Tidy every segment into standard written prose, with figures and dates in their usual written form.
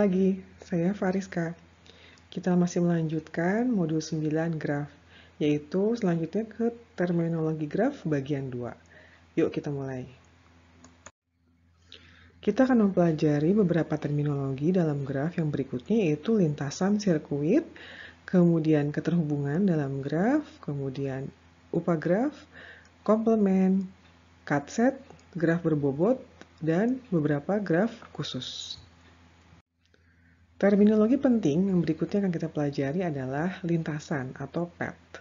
lagi, saya Fariska. Kita masih melanjutkan modul 9 graf, yaitu selanjutnya ke terminologi graf bagian 2. Yuk kita mulai. Kita akan mempelajari beberapa terminologi dalam graf yang berikutnya, yaitu lintasan sirkuit, kemudian keterhubungan dalam graf, kemudian upagraf, komplement, cut set, graf berbobot, dan beberapa graf khusus. Terminologi penting yang berikutnya akan kita pelajari adalah lintasan atau path.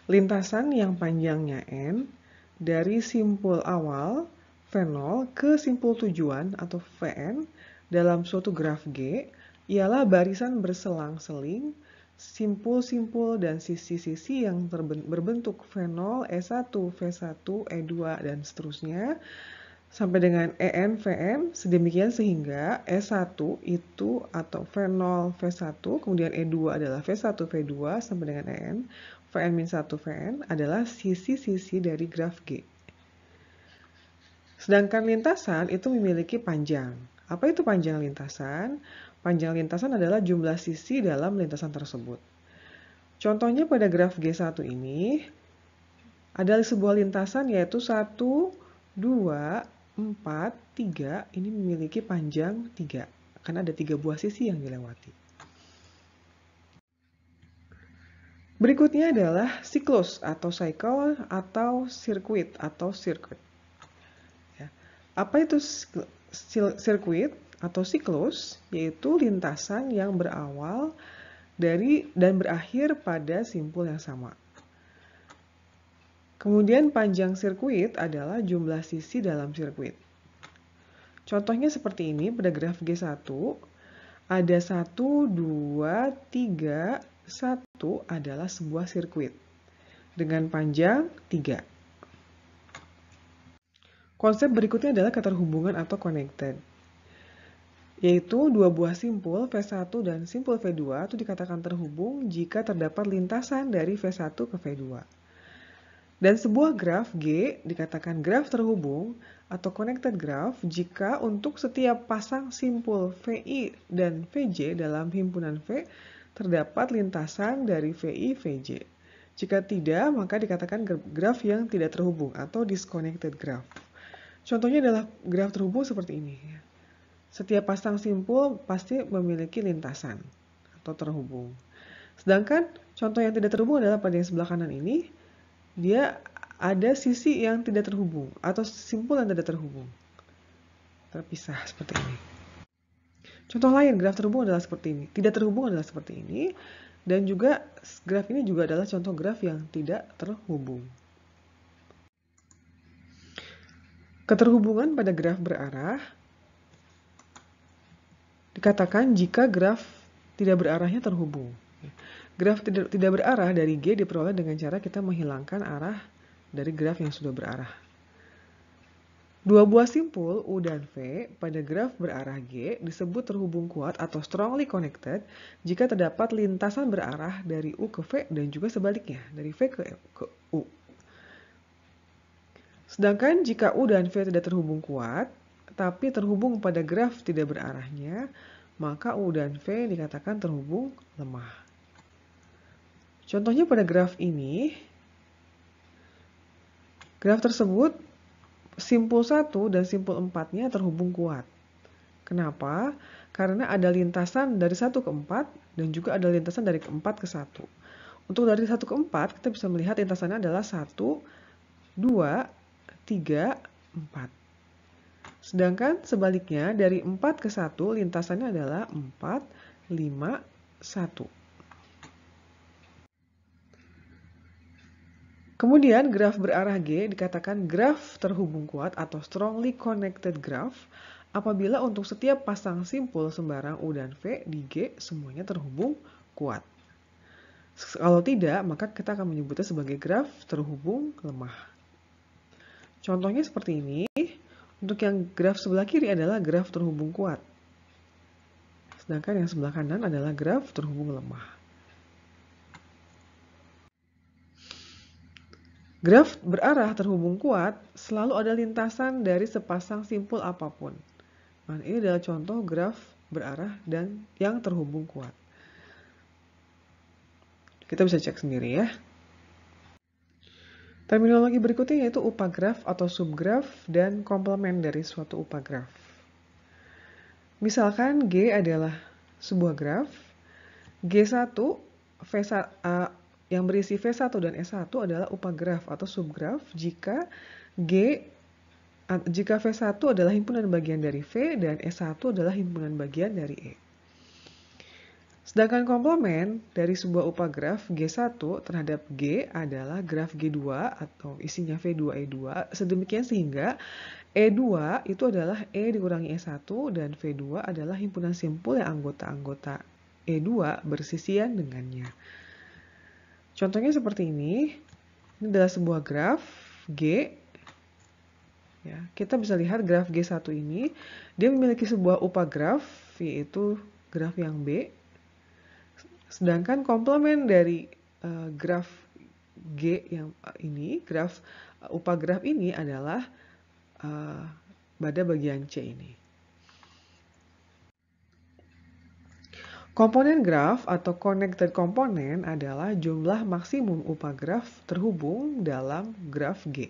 Lintasan yang panjangnya N dari simpul awal V0 ke simpul tujuan atau Vn dalam suatu graf G ialah barisan berselang-seling, simpul-simpul dan sisi-sisi yang berbentuk V0, E1, V1, E2, dan seterusnya sampai dengan EN, VN, sedemikian sehingga E1 itu atau V0, V1, kemudian E2 adalah V1, V2, sampai dengan EN, Vn-1, Vn adalah sisi-sisi dari graf G. Sedangkan lintasan itu memiliki panjang. Apa itu panjang lintasan? Panjang lintasan adalah jumlah sisi dalam lintasan tersebut. Contohnya pada graf G1 ini, ada sebuah lintasan yaitu 1, 2, 4, 3, ini memiliki panjang 3, karena ada 3 buah sisi yang dilewati. Berikutnya adalah siklus atau cycle atau sirkuit atau circuit. Ya. Apa itu sirkuit atau siklus? Yaitu lintasan yang berawal dari dan berakhir pada simpul yang sama. Kemudian panjang sirkuit adalah jumlah sisi dalam sirkuit. Contohnya seperti ini pada graf G1, ada 1, 2, 3, 1 adalah sebuah sirkuit dengan panjang 3. Konsep berikutnya adalah keterhubungan atau connected, yaitu dua buah simpul V1 dan simpul V2 itu dikatakan terhubung jika terdapat lintasan dari V1 ke V2. Dan sebuah graf G dikatakan graf terhubung atau connected graph jika untuk setiap pasang simpul VI dan VJ dalam himpunan V terdapat lintasan dari VI, VJ. Jika tidak, maka dikatakan graf yang tidak terhubung atau disconnected graph. Contohnya adalah graf terhubung seperti ini. Setiap pasang simpul pasti memiliki lintasan atau terhubung. Sedangkan contoh yang tidak terhubung adalah pada yang sebelah kanan ini, dia ada sisi yang tidak terhubung atau simpul yang tidak terhubung, terpisah seperti ini. Contoh lain graf terhubung adalah seperti ini, tidak terhubung adalah seperti ini, dan juga graf ini juga adalah contoh graf yang tidak terhubung. Keterhubungan pada graf berarah dikatakan jika graf tidak berarahnya terhubung. Graf tidak berarah dari G diperoleh dengan cara kita menghilangkan arah dari graf yang sudah berarah. Dua buah simpul U dan V pada graf berarah G disebut terhubung kuat atau strongly connected jika terdapat lintasan berarah dari U ke V dan juga sebaliknya, dari V ke U. Sedangkan jika U dan V tidak terhubung kuat, tapi terhubung pada graf tidak berarahnya, maka U dan V dikatakan terhubung lemah. Contohnya pada graf ini, graf tersebut simpul 1 dan simpul 4-nya terhubung kuat. Kenapa? Karena ada lintasan dari 1 ke 4 dan juga ada lintasan dari 4 ke 1. Untuk dari 1 ke 4, kita bisa melihat lintasannya adalah 1, 2, 3, 4. Sedangkan sebaliknya dari 4 ke 1, lintasannya adalah 4, 5, 1. Kemudian graf berarah G dikatakan graf terhubung kuat atau strongly connected graph apabila untuk setiap pasang simpul sembarang U dan V di G semuanya terhubung kuat. Kalau tidak, maka kita akan menyebutnya sebagai graf terhubung lemah. Contohnya seperti ini. Untuk yang graf sebelah kiri adalah graf terhubung kuat. Sedangkan yang sebelah kanan adalah graf terhubung lemah. Graf berarah terhubung kuat selalu ada lintasan dari sepasang simpul apapun. Nah, ini adalah contoh graf berarah dan yang terhubung kuat. Kita bisa cek sendiri ya. Terminologi berikutnya yaitu upagraf atau subgraf dan komplement dari suatu upagraf. Misalkan G adalah sebuah graf, G1 yang berisi V1 dan S1 adalah upagraf atau subgraf jika V1 adalah himpunan bagian dari V dan S1 adalah himpunan bagian dari E. Sedangkan komplement dari sebuah upagraf G1 terhadap G adalah graf G2 atau isinya V2, E2, sedemikian sehingga E2 itu adalah E dikurangi E1 dan V2 adalah himpunan simpul yang anggota-anggota E2 bersisian dengannya. Contohnya seperti ini adalah sebuah graf G. Ya, kita bisa lihat graf G1 ini, dia memiliki sebuah upagraf, yaitu graf yang B. Sedangkan komplement dari graf G yang ini, upagraf ini adalah pada bagian C ini. Komponen graf atau connected komponen adalah jumlah maksimum upagraf terhubung dalam graf G.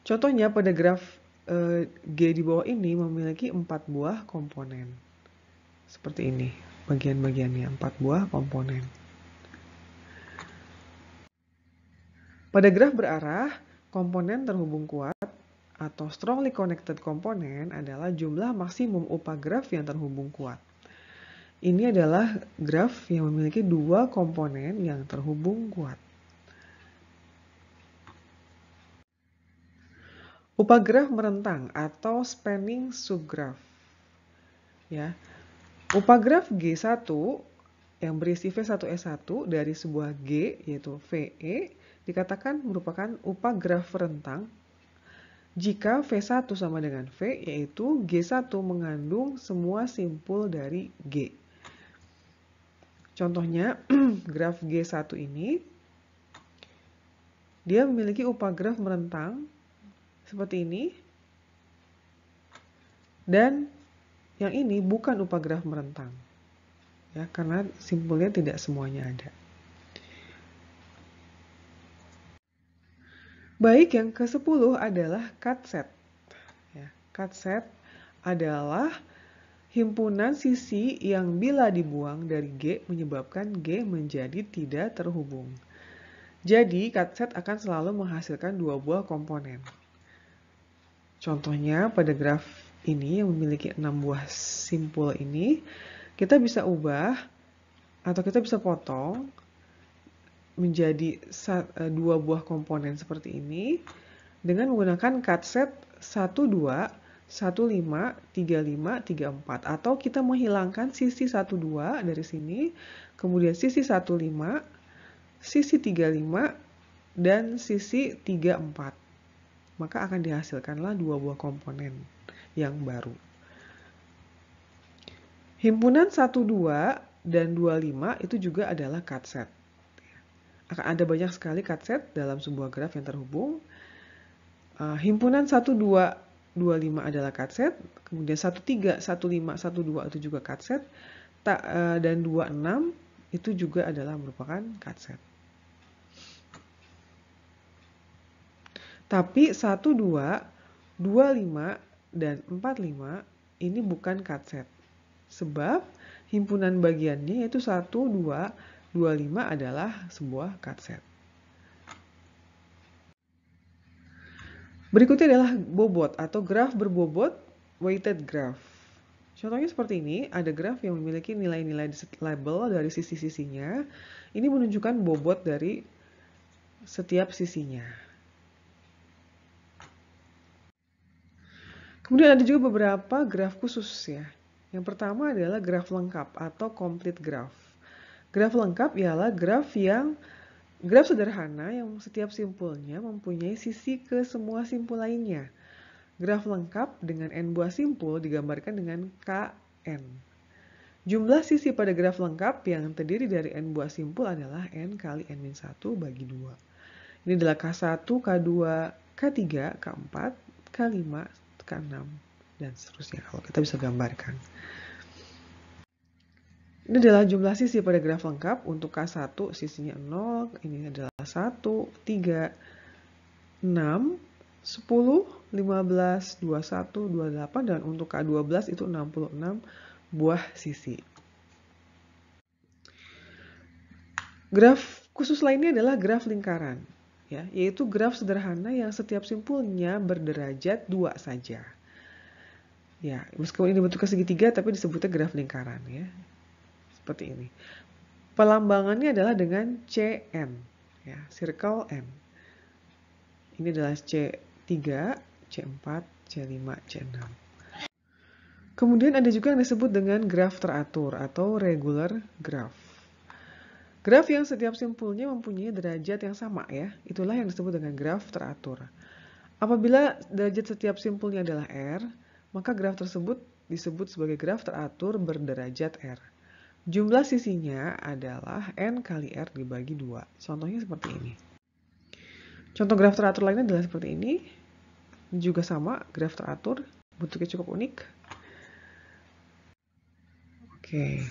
Contohnya pada graf G di bawah ini memiliki 4 buah komponen. Seperti ini, bagian-bagiannya 4 buah komponen. Pada graf berarah, komponen terhubung kuat atau strongly connected komponen adalah jumlah maksimum upagraf yang terhubung kuat. Ini adalah graf yang memiliki 2 komponen yang terhubung kuat. Upagraf merentang atau spanning subgraf. Ya. Upagraf G1 yang berisi V1S1 dari sebuah G yaitu VE dikatakan merupakan upagraf rentang jika V1 sama dengan V, yaitu G1 mengandung semua simpul dari G. Contohnya, graf G1 ini, dia memiliki upagraf merentang seperti ini, dan yang ini bukan upagraf merentang, ya, karena simpulnya tidak semuanya ada. Baik, yang ke-10 adalah cut set. Ya, cut set adalah himpunan sisi yang bila dibuang dari G menyebabkan G menjadi tidak terhubung. Jadi, cut set akan selalu menghasilkan 2 buah komponen. Contohnya pada graf ini yang memiliki 6 buah simpul ini, kita bisa ubah atau kita bisa potong menjadi 2 buah komponen seperti ini dengan menggunakan cut set 12, 15, 35, 34, atau kita menghilangkan sisi 12 dari sini, kemudian sisi 15, sisi 35, dan sisi 34. Maka akan dihasilkanlah 2 buah komponen yang baru. Himpunan 12 dan 25 itu juga adalah cut set. Akan ada banyak sekali cut set dalam sebuah graf yang terhubung. Himpunan 12, 25 adalah cut set, kemudian 13, 15, 12 itu juga cut set, dan 26 itu juga adalah merupakan cut set. Tapi 12, 25, dan 45 ini bukan cut set. Sebab himpunan bagiannya yaitu 1, 2, 25 adalah sebuah cut set. Berikutnya adalah bobot atau graf berbobot, weighted graph. Contohnya seperti ini, ada graf yang memiliki nilai-nilai label dari sisi-sisinya. Ini menunjukkan bobot dari setiap sisinya. Kemudian ada juga beberapa graf khusus ya. Yang pertama adalah graf lengkap atau complete graph. Graf lengkap ialah graf sederhana yang setiap simpulnya mempunyai sisi ke semua simpul lainnya. Graf lengkap dengan n buah simpul digambarkan dengan Kn. Jumlah sisi pada graf lengkap yang terdiri dari n buah simpul adalah n kali n-1 bagi 2. Ini adalah K1, K2, K3, K4, K5, K6, dan seterusnya kalau kita bisa gambarkan. Ini adalah jumlah sisi pada graf lengkap. Untuk K1 sisinya 0, ini adalah 1, 3, 6, 10, 15, 21, 28, dan untuk K12 itu 66 buah sisi. Graf khusus lainnya adalah graf lingkaran, ya, yaitu graf sederhana yang setiap simpulnya berderajat 2 saja. Ya, meskipun ini bentuknya segitiga, tapi disebutnya graf lingkaran, ya. Seperti ini. Pelambangannya adalah dengan CN, ya, circle N. Ini adalah C3, C4, C5, C6. Kemudian ada juga yang disebut dengan graf teratur atau regular graph. Graf yang setiap simpulnya mempunyai derajat yang sama, ya. Itulah yang disebut dengan graf teratur. Apabila derajat setiap simpulnya adalah R, maka graf tersebut disebut sebagai graf teratur berderajat R. Jumlah sisinya adalah N kali R dibagi 2. Contohnya seperti ini. Contoh graf teratur lainnya adalah seperti ini. Ini juga sama, graf teratur. Bentuknya cukup unik. Oke.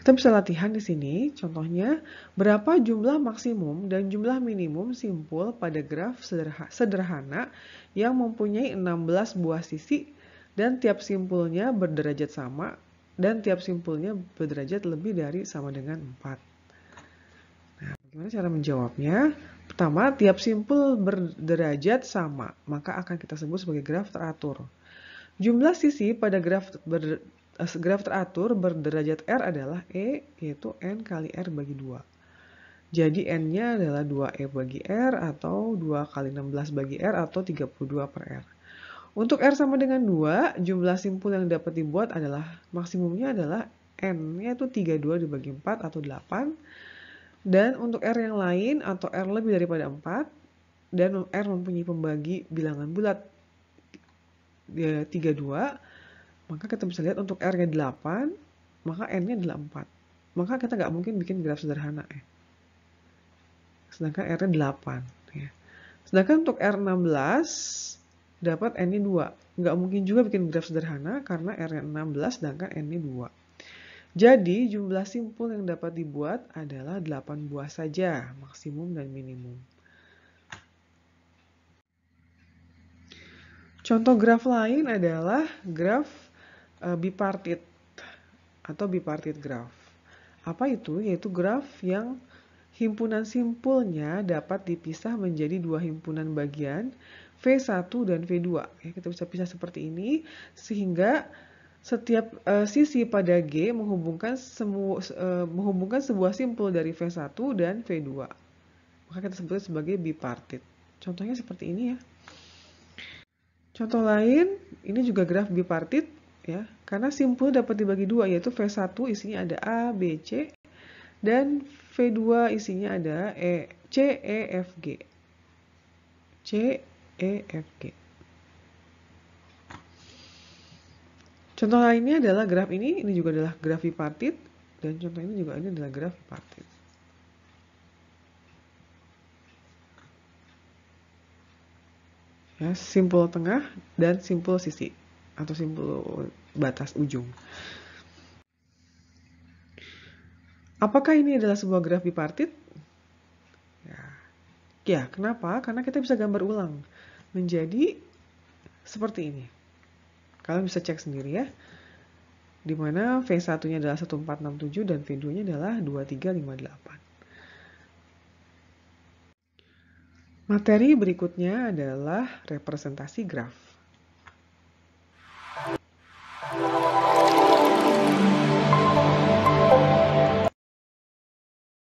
Kita bisa latihan di sini, contohnya berapa jumlah maksimum dan jumlah minimum simpul pada graf sederhana yang mempunyai 16 buah sisi dan tiap simpulnya berderajat sama dan tiap simpulnya berderajat lebih dari sama dengan 4. Nah, bagaimana cara menjawabnya? Pertama, tiap simpul berderajat sama, maka akan kita sebut sebagai graf teratur. Jumlah sisi pada graf teratur berderajat R adalah E, yaitu N kali R bagi 2. Jadi N-nya adalah 2E bagi R atau 2 kali 16 bagi R atau 32 per R. Untuk R sama dengan 2, jumlah simpul yang dapat dibuat adalah maksimumnya adalah N, yaitu 32 dibagi 4 atau 8. Dan untuk R yang lain atau R lebih daripada 4, dan R mempunyai pembagi bilangan bulat 32, maka kita bisa lihat untuk R-nya 8, maka N-nya adalah 4. Maka kita nggak mungkin bikin graf sederhana, ya. Sedangkan R-nya 8. Ya. Sedangkan untuk R16, dapat N-nya 2. Nggak mungkin juga bikin graf sederhana karena R-nya 16, sedangkan N-nya 2. Jadi, jumlah simpul yang dapat dibuat adalah 8 buah saja, maksimum dan minimum. Contoh graf lain adalah graf bipartit atau bipartit graph. Apa itu? Yaitu graf yang himpunan simpulnya dapat dipisah menjadi dua himpunan bagian, V1 dan V2. Ya, kita bisa pisah seperti ini, sehingga setiap sisi pada G menghubungkan sebuah simpul dari V1 dan V2. Maka kita sebutnya sebagai bipartit. Contohnya seperti ini, ya. Contoh lain, ini juga graf bipartit, ya, karena simpul dapat dibagi 2, yaitu V1 isinya ada A, B, C, dan V2 isinya ada C, E, F, G. C, E, F, G. Contoh lainnya adalah graf ini juga adalah graf bipartit, dan contoh ini juga ini adalah graf bipartit. Ya, simpul tengah dan simpul sisi atau simpul batas ujung. Apakah ini adalah sebuah graf bipartit? Ya, kenapa? Karena kita bisa gambar ulang menjadi seperti ini. Kalian bisa cek sendiri, ya. Di mana V1-nya adalah 1467 dan V2-nya adalah 2358. Materi berikutnya adalah representasi graf.